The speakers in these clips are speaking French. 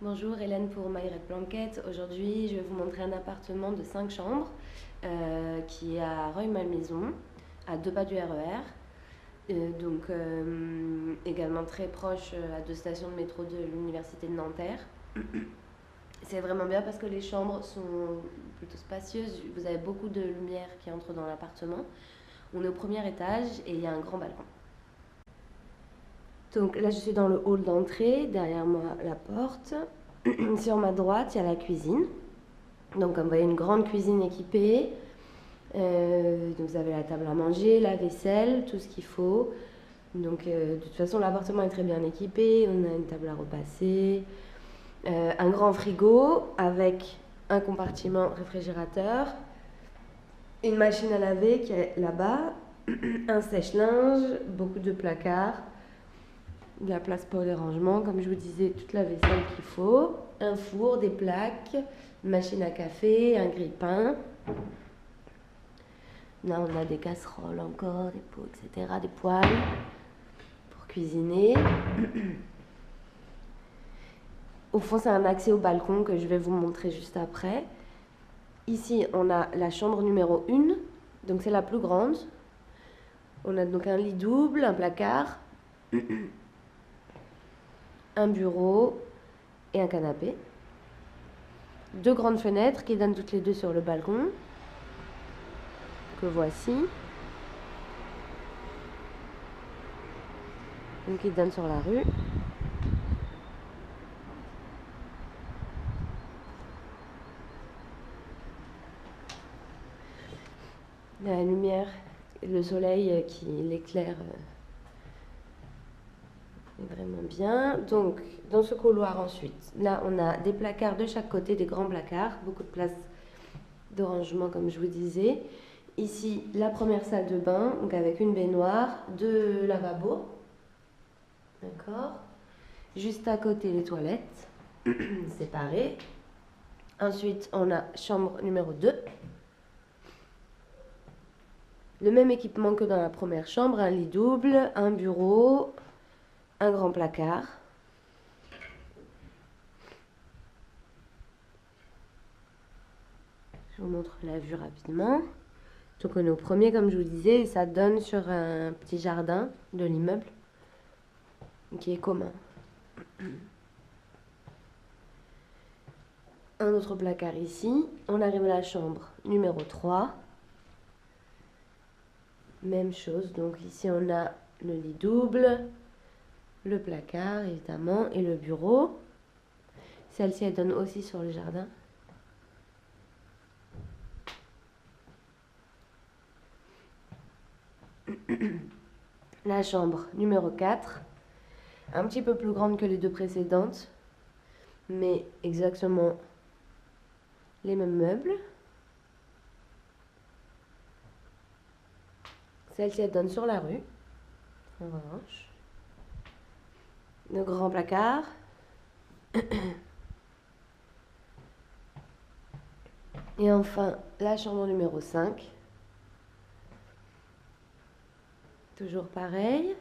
Bonjour, Hélène pour My Red Blanket. Aujourd'hui, je vais vous montrer un appartement de 5 chambres qui est à Rueil-Malmaison, à 2 pas du RER. Également très proche à 2 stations de métro de l'Université de Nanterre. C'est vraiment bien parce que les chambres sont plutôt spacieuses. Vous avez beaucoup de lumière qui entre dans l'appartement. On est au premier étage et il y a un grand balcon. Donc là, je suis dans le hall d'entrée, derrière moi la porte. Sur ma droite, il y a la cuisine. Donc comme vous voyez, une grande cuisine équipée. Donc vous avez la table à manger, la vaisselle, tout ce qu'il faut. Donc de toute façon, l'appartement est très bien équipé. On a une table à repasser, un grand frigo avec un compartiment réfrigérateur, une machine à laver qui est là-bas, un sèche-linge, beaucoup de placards, de la place pour les rangements, comme je vous disais, toute la vaisselle qu'il faut, un four, des plaques, une machine à café, un grille-pain. Là, on a des casseroles encore, des pots, etc., des poêles pour cuisiner. Au fond, c'est un accès au balcon que je vais vous montrer juste après. Ici, on a la chambre numéro 1, donc c'est la plus grande. On a donc un lit double, un placard, un bureau et un canapé. 2 grandes fenêtres qui donnent toutes les deux sur le balcon, que voici. Une qui donne sur la rue. La lumière, le soleil qui l'éclaire est vraiment bien. Donc, dans ce couloir ensuite, là on a des placards de chaque côté, des grands placards, beaucoup de place de rangement comme je vous disais. Ici, la première salle de bain, donc avec une baignoire, 2 lavabos. D'accord. Juste à côté, les toilettes, séparées. Ensuite, on a chambre numéro 2. Le même équipement que dans la première chambre, un lit double, un bureau, un grand placard. Je vous montre la vue rapidement. Donc on est au premier comme je vous disais et ça donne sur un petit jardin de l'immeuble qui est commun. Un autre placard ici. On arrive à la chambre numéro 3. Même chose, donc ici on a le lit double, le placard évidemment et le bureau. Celle-ci elle donne aussi sur le jardin. La chambre numéro 4, un petit peu plus grande que les 2 précédentes, mais exactement les mêmes meubles. Celle-ci elle donne sur la rue, en revanche. Le grand placard. Et enfin, la chambre numéro 5. Toujours pareil.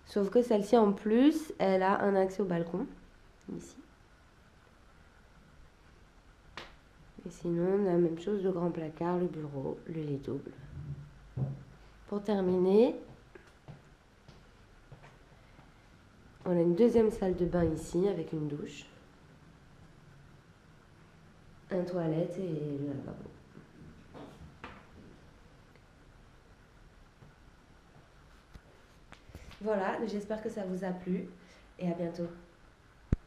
Sauf que celle-ci, en plus, elle a un accès au balcon. Ici. Et sinon, la même chose, le grand placard, le bureau, le lit double. Pour terminer, on a une deuxième salle de bain ici, avec une douche. Un toilette et le lavabo. Voilà, j'espère que ça vous a plu et à bientôt.